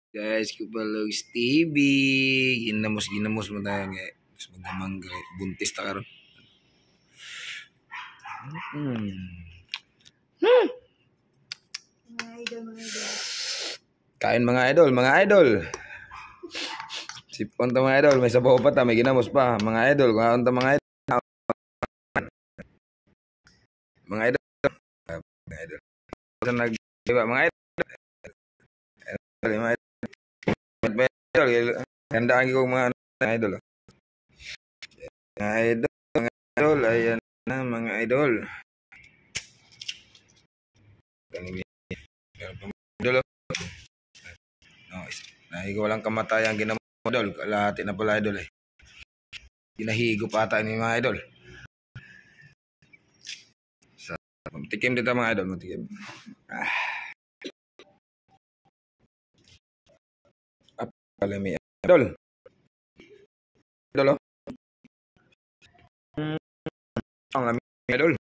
Guys, Kupalugs TV. Ginamos mo tayo nga. Mas magamang buntis ta karon. Kain mga idol. Sipon ta mga idol, may sabaw pa ta, may ginamos pa. Mga idol, kaon ta mga idol. Mga idol. Sa nagdiba mga idol. Mga idol, handaan ko mga idol. Mga idol, ayan na mga idol. Idol. Nahigo walang kamatayan ginamo idol. Kalahati na pala idol eh. Ginahigo pa ata ni mga idol. Tikim dito mga idol, matikim. Palami idol. Idol oh. Ang lami idol.